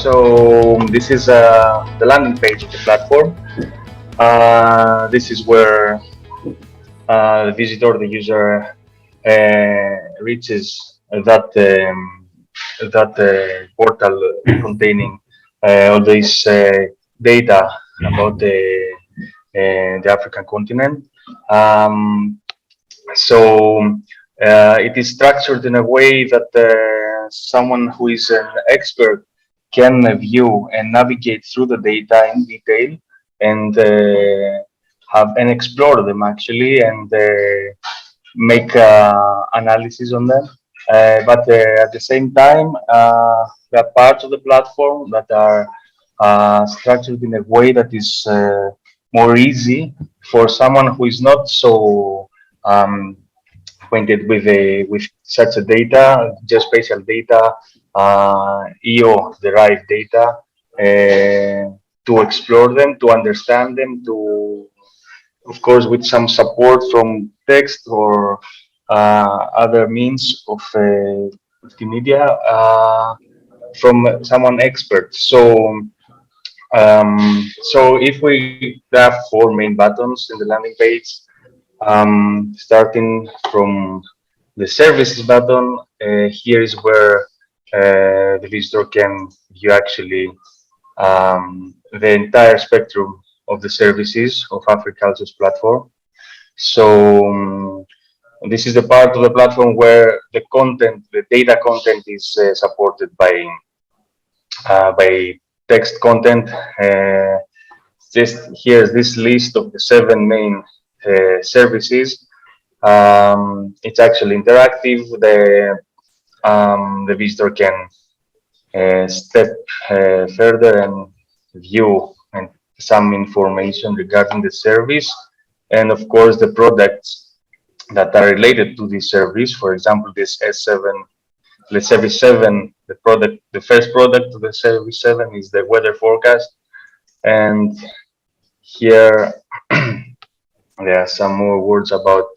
So this is the landing page of the platform. This is where the visitor, the user, reaches that portal containing all this data about the African continent. Um, so it is structured in a way that someone who is an expert can view and navigate through the data in detail and have and explore them actually and make analysis on them. But at the same time, there are parts of the platform that are structured in a way that is more easy for someone who is not so um, acquainted with such a data, geospatial data, EO derived data, to explore them, to understand them, to of course with some support from text or other means of multimedia from someone expert. So if we have four main buttons in the landing page, starting from the services button, here is where the visitor can view actually the entire spectrum of the services of Africultures platform. So this is the part of the platform where the content, the data content, is supported by text content. Just here's this list of the seven main services. It's actually interactive. The visitor can step further and view and some information regarding the service, and of course the products that are related to this service. For example, this S7, the service 7, the first product of the service 7 is the weather forecast, and here there are some more words about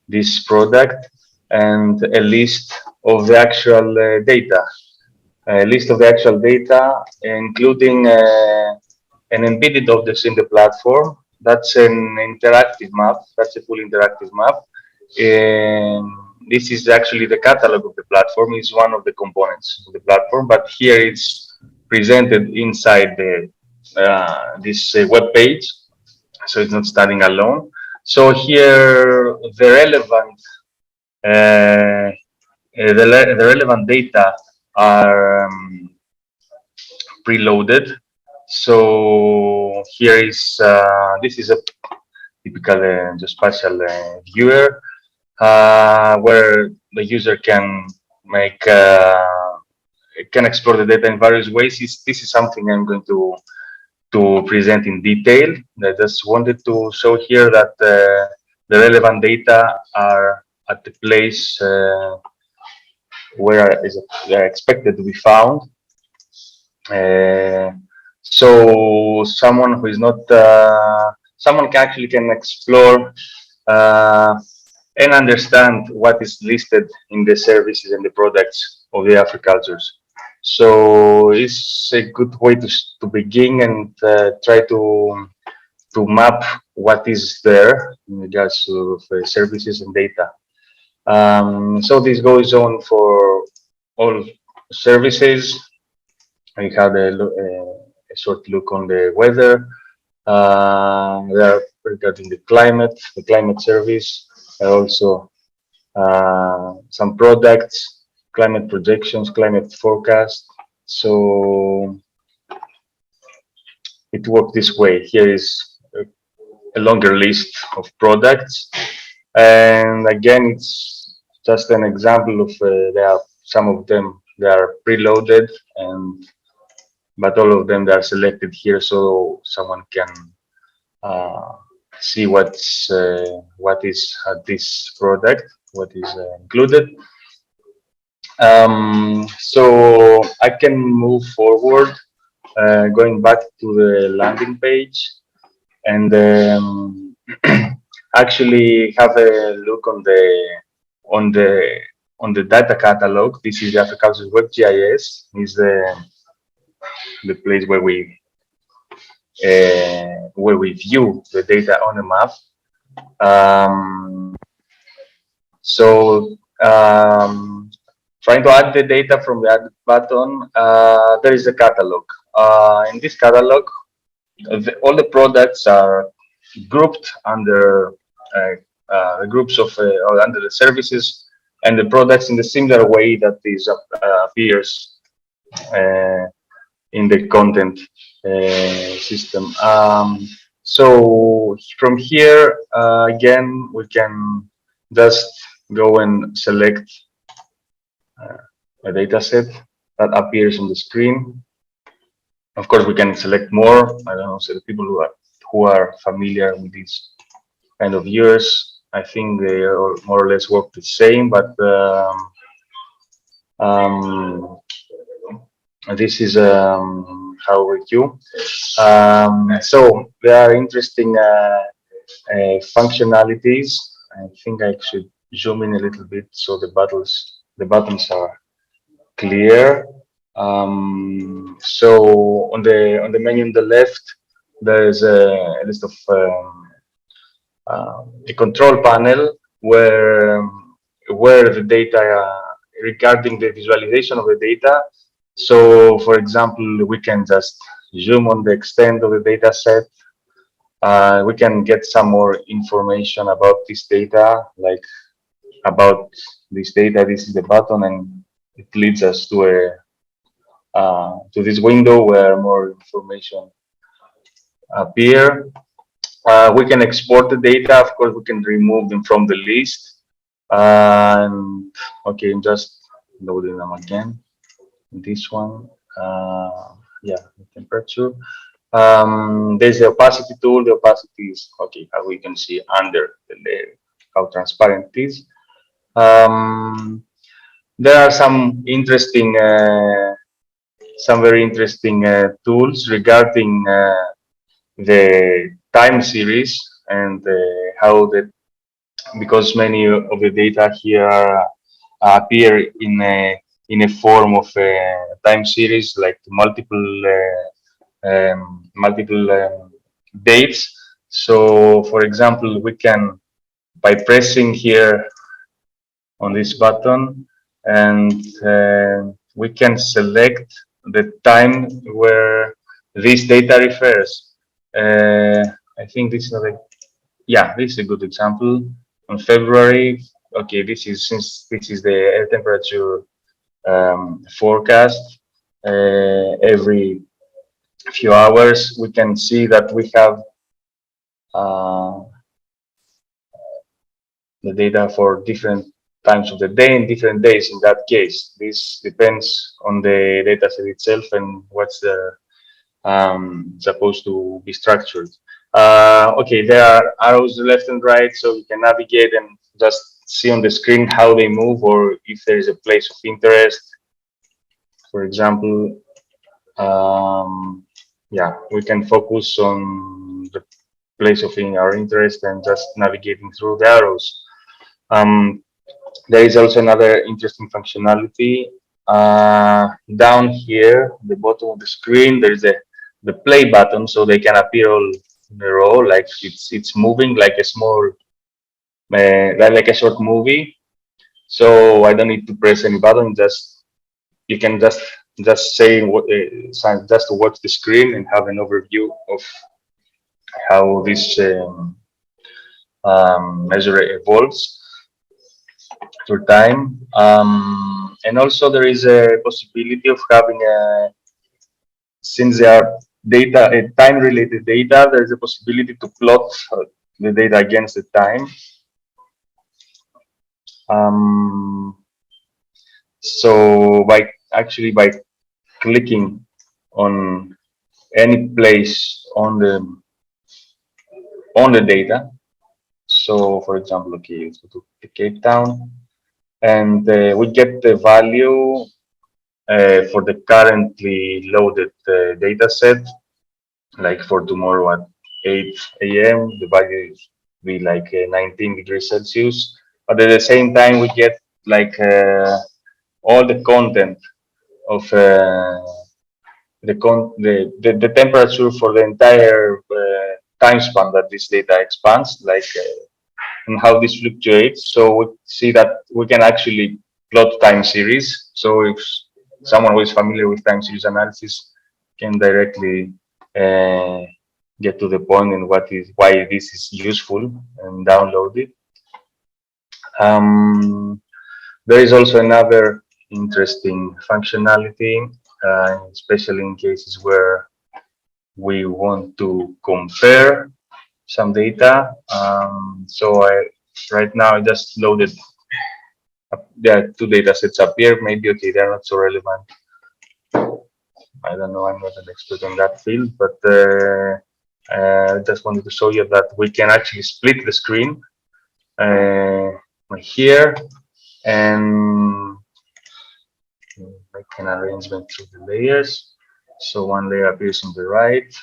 this product and a list of the actual data. A list of the actual data, including an embedded objects in the platform. That's an interactive map. That's a full interactive map. This is actually the catalog of the platform. Is one of the components of the platform, but here it's presented inside this web page, so it's not standing alone. So here uh, the relevant data are preloaded. So here is this is a typical geospatial viewer where the user can make can explore the data in various ways. This is something I'm going to present in detail. I just wanted to show here that the relevant data are at the place where they are expected to be found. So someone who is not someone can explore and understand what is listed in the services and the products of the Africultures. So it's a good way to begin and try to map what is there in regards to services and data. So this goes on for all services. We had a short look on the weather. There regarding the climate service, also some products, climate projections, climate forecast. So it worked this way. Here is a longer list of products, and again, it's just an example of there are some of them they are preloaded, and but all of them they are selected here so someone can see what is this product, what is included. So I can move forward, going back to the landing page, and actually have a look on the on the data catalog. This is the Africultures WebGIS. Is the place where we view the data on a map. So trying to add the data from the add button, there is a catalog. In this catalog, all the products are grouped under groups of or under the services and the products in the similar way that this appears in the content system. So from here, again, we can just go and select a data set that appears on the screen. Of course, we can select more. I don't know, so the people who are familiar with these kind of viewers, I think they all more or less work the same, but this is how we do. So there are interesting functionalities. I think I should zoom in a little bit so the buttons are clear. So on the menu on the left, there is a list of a control panel where the data regarding the visualization of the data. So, for example, we can just zoom on the extent of the data set. We can get some more information about this data, like about this data. This is the button, and it leads us to this window where more information appear. We can export the data. Of course, we can remove them from the list. And okay, I'm just loading them again. This one, yeah, the temperature. There's the opacity tool. The opacity is okay, how we can see under the layer how transparent it is. There are some very interesting tools regarding the time series and how because many of the data here appear in a form of a time series, like multiple dates. So, for example, we can, by pressing here on this button, and we can select the time where this data refers. I think this is this is a good example. On February, okay, since this is the air temperature forecast. Every few hours, we can see that we have the data for different times of the day and different days. In that case, this depends on the data set itself and what's supposed to be structured. Okay, there are arrows left and right, so you can navigate and just see on the screen how they move, or if there is a place of interest. For example, yeah, we can focus on the place of our interest and just navigating through the arrows. There is also another interesting functionality. Down here, the bottom of the screen, there is the play button, so they can appear all in a row, like it's moving like a small, like a short movie. So I don't need to press any button. You can just say just to watch the screen and have an overview of how this measure evolves through time. And also there is a possibility of having since they are time related data, there is a possibility to plot the data against the time. So by clicking on any place on the data. So for example, okay, let's go to Cape Town, and we get the value for the currently loaded data set. Like for tomorrow at 8 a.m., the value will be like 19 degrees Celsius. But at the same time, we get like all the content of the temperature for the entire time span that this data expands, like and how this fluctuates. So we see that we can actually plot time series. So if someone who is familiar with time series analysis can directly uh, get to the point and why this is useful and download it. There is also another interesting functionality, especially in cases where we want to compare some data. So right now I just loaded. There are two data sets up here. Maybe okay, they're not so relevant. I don't know. I'm not an expert on that field, but just wanted to show you that we can actually split the screen here and make an arrangement through the layers. So one layer appears on the right,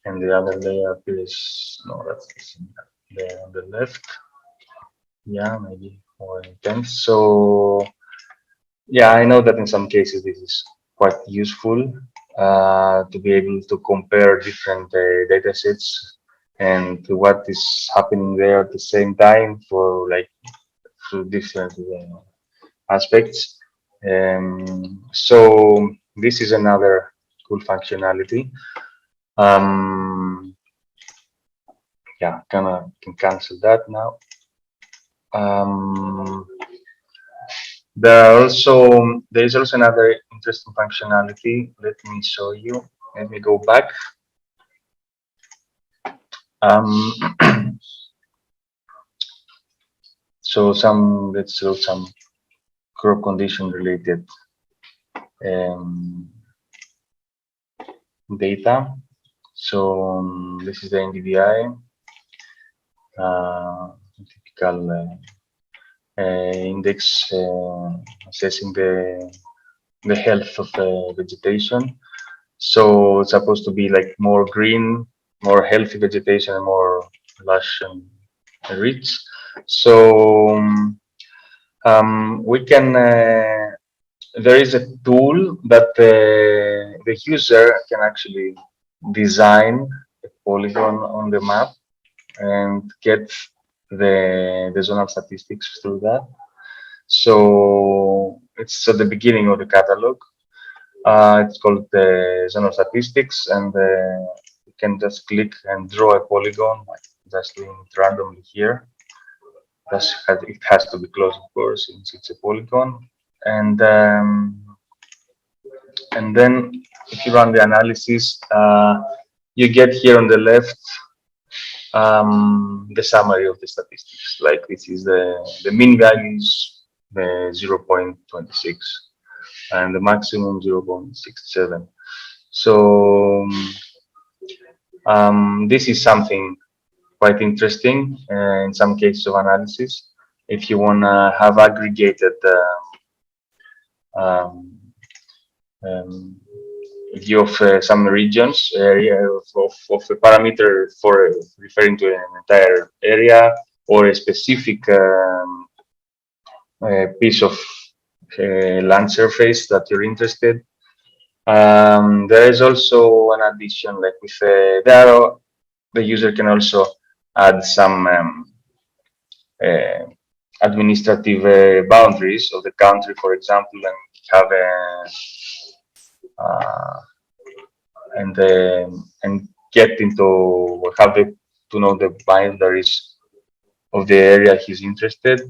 and the other layer appears. No, that's the same. There on the left. Yeah, maybe more intense. So yeah, I know that in some cases this is quite useful to be able to compare different data sets and to what is happening there at the same time for like through different aspects. So this is another cool functionality. Yeah, can cancel that now. There is also another interesting functionality. Let me show you. Let me go back. So let's show some crop condition related data. So this is the NDVI, typical index assessing the health of vegetation. So it's supposed to be like more green, more healthy vegetation, and more lush and rich. So we can. There is a tool that the user can actually design a polygon on the map and get the zonal statistics through that. So it's at the beginning of the catalog. It's called the zonal statistics, and you can just click and draw a polygon, like just doing it randomly here. It has to be closed, of course, since it's a polygon. And then if you run the analysis, you get here on the left the summary of the statistics. Like this is the mean values 0.26 and the maximum 0.67. So this is something quite interesting in some cases of analysis. If you want to have aggregated view of some regions, area of a parameter for referring to an entire area or a specific piece of land surface that you're interested. There is also an addition, like with the user can also add some administrative boundaries of the country, for example, and have and get into to know the boundaries of the area he's interested.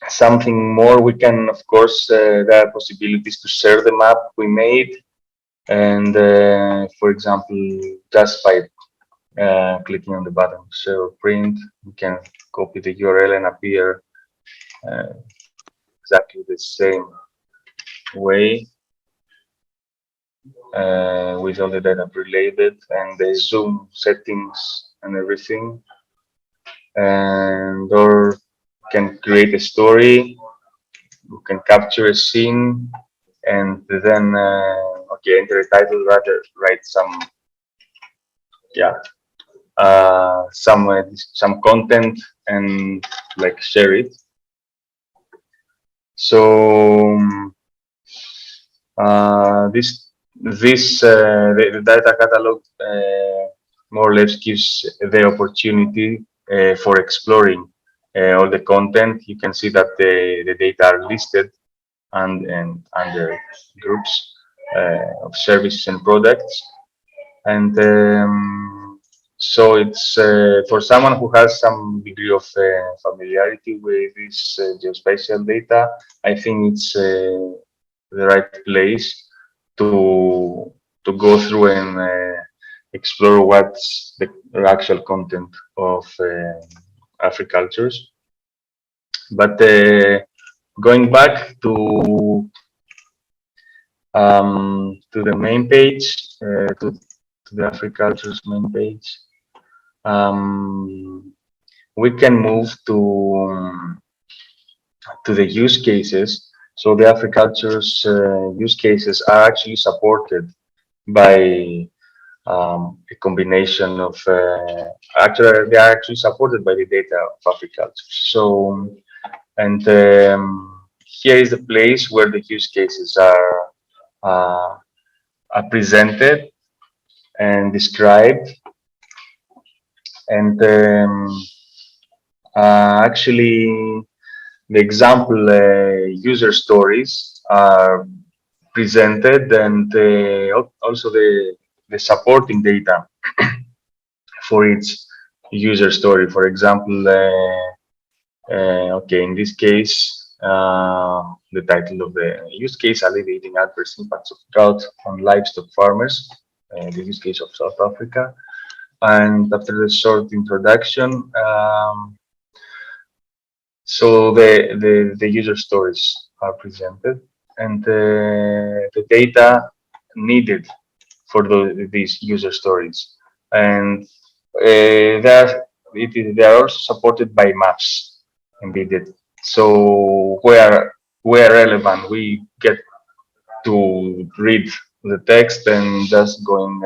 Something more, we can, of course, there are possibilities to share the map we made, and for example, just by clicking on the button share or print, we can copy the URL and appear exactly the same way with all the data pre-labeled and the zoom settings and everything, and or can create a story, you can capture a scene, and then okay, enter a title, rather write some some content and like share it. So the data catalog more or less gives the opportunity for exploring all the content. You can see that the data are listed and under groups of services and products. And so it's for someone who has some degree of familiarity with this geospatial data, I think it's the right place to go through and explore what's the actual content of Africultures. But going back to the main page, to the Africultures main page, we can move to the use cases. So the Africultures use cases are actually supported by a combination of actually they are actually supported by the data of Africulture. So and here is the place where the use cases are presented and described, and actually the example user stories are presented, and also the supporting data for each user story. For example, okay, in this case, the title of the use case: alleviating adverse impacts of drought on livestock farmers. The use case of South Africa. And after the short introduction, so the user stories are presented, and the data needed for these user stories, and they are also supported by maps embedded. So where relevant, we get to read the text and just going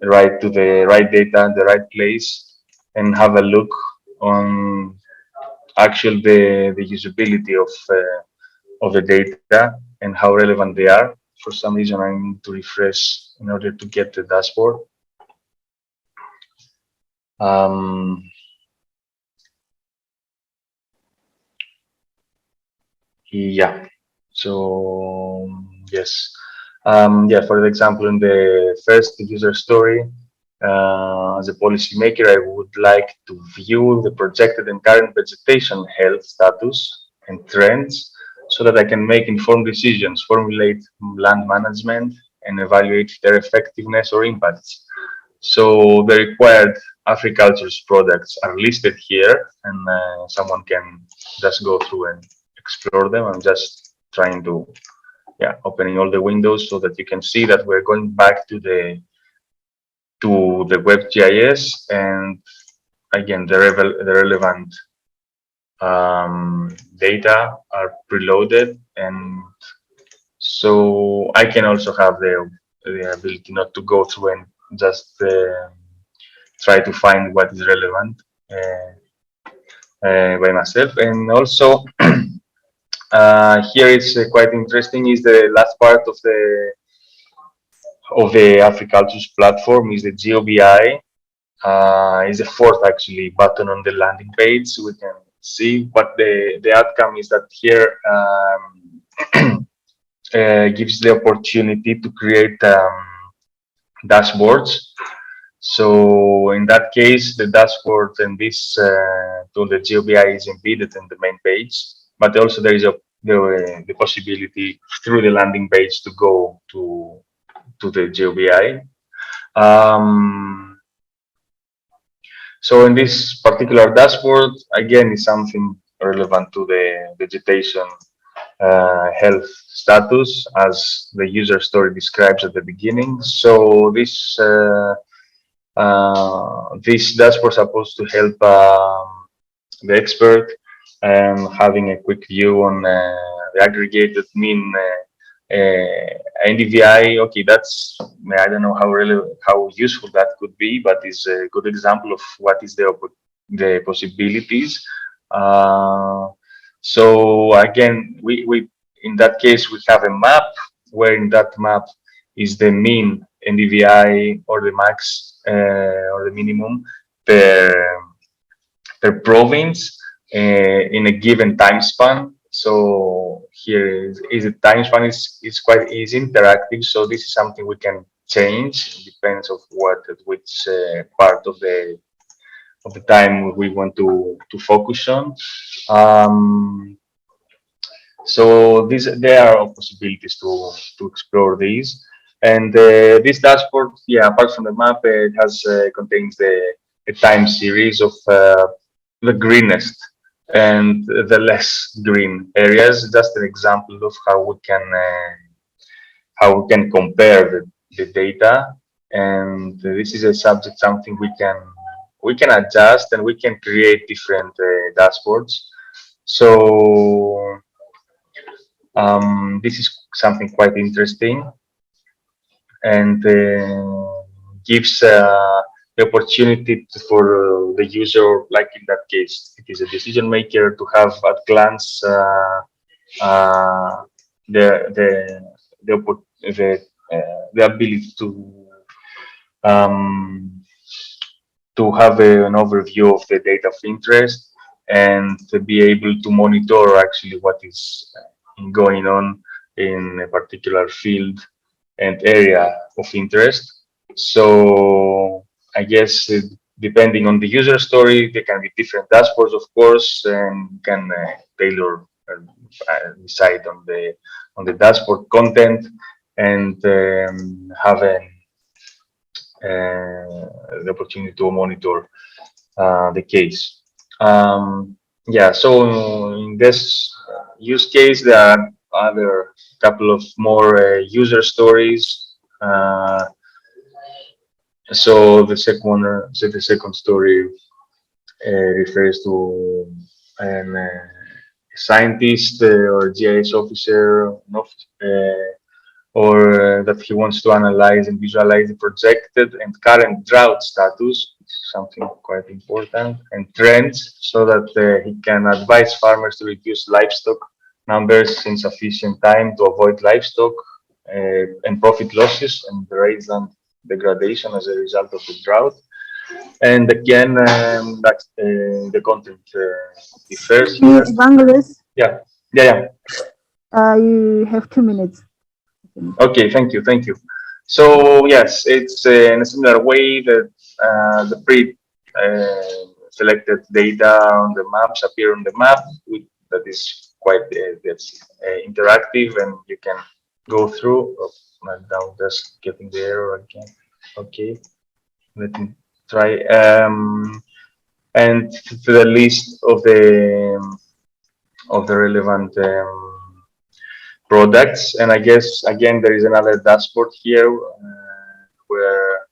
right to the right data, the right place, and have a look on actual the usability of the data and how relevant they are. For some reason, I need to refresh in order to get the dashboard. Yeah. So yes. Yeah, for example, in the first user story, as a policymaker, I would like to view the projected and current vegetation health status and trends so that I can make informed decisions, formulate land management, and evaluate their effectiveness or impacts. So the required Africultures products are listed here, and someone can just go through and explore them. I'm just trying to, yeah, opening all the windows so that you can see that we're going back to the WebGIS, and again the relevant data are preloaded, and so I can also have the ability not to go through and just try to find what is relevant by myself. And also here is quite interesting, is the last part of the Africultures platform is the GeoBI. Is the fourth actually button on the landing page. So we can see what the outcome is, that here gives the opportunity to create dashboards. So in that case, the dashboard and this tool, the GeoBI, is embedded in the main page, but also there is the possibility through the landing page to go to the GeoBI. So in this particular dashboard, again, is something relevant to the vegetation health status, as the user story describes at the beginning. So this dashboard is supposed to help the expert having a quick view on the aggregated mean NDVI, okay, that's, I don't know how really how useful that could be, but it's a good example of what is the possibilities. So again, we in that case we have a map where in that map is the mean NDVI or the max or the minimum per province in a given time span. So here is a time span is quite easy, interactive. So this is something we can change. It depends of which part of the time we want to focus on. So there are possibilities to explore these. And this dashboard, yeah, apart from the map, it has contains a time series of the greenest and the less green areas. Just an example of how we can compare the data. And this is a subject something we can adjust, and we can create different dashboards. So this is something quite interesting, and gives the opportunity for the user, like in that case, it is a decision maker, to have at glance uh, the the the ability um, to have an overview of the data of interest, and to be able to monitor actually what is going on in a particular field and area of interest. So I guess depending on the user story, there can be different dashboards, of course, and you can tailor decide on the dashboard content, and have the opportunity to monitor the case. Yeah, so in this use case, there are other couple of more user stories. So the second story refers to an scientist or GIS officer, or that he wants to analyze and visualize the projected and current drought status, something quite important, and trends, so that he can advise farmers to reduce livestock numbers in sufficient time to avoid livestock and profit losses and raise land degradation as a result of the drought. And again, that's the content differs here. Evangelist, Yeah, yeah, yeah. you have 2 minutes. Okay, thank you. So yes, it's in a similar way that the pre-selected data on the maps appear on the map. That is quite that's interactive, and you can go through. Oh, now just getting the error again. Okay, let me try. And to the list of the relevant products. And I guess again there is another dashboard here where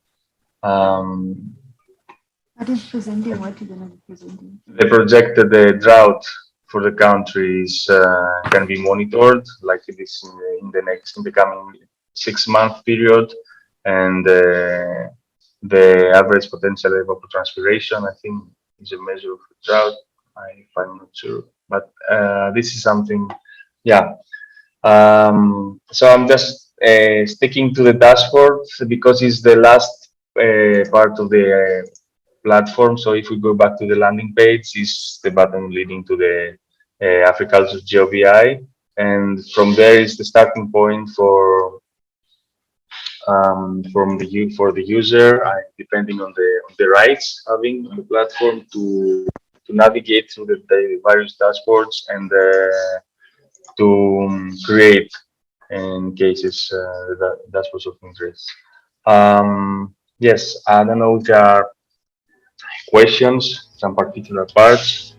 What is presenting? What you're gonna be presenting? the projected drought for the country can be monitored, like it is in the coming 6 month period, and the average potential evapotranspiration, I think, is a measure of the drought. If I'm not sure, but this is something, yeah. So I'm just sticking to the dashboard because it's the last part of the platform. So if we go back to the landing page, is the button leading to the Africultures GeoBI, and from there is the starting point for for the user, depending on the rights having on the platform to navigate through the various dashboards, and to create in cases dashboards of interest. Yes, I don't know if there are questions, some particular parts.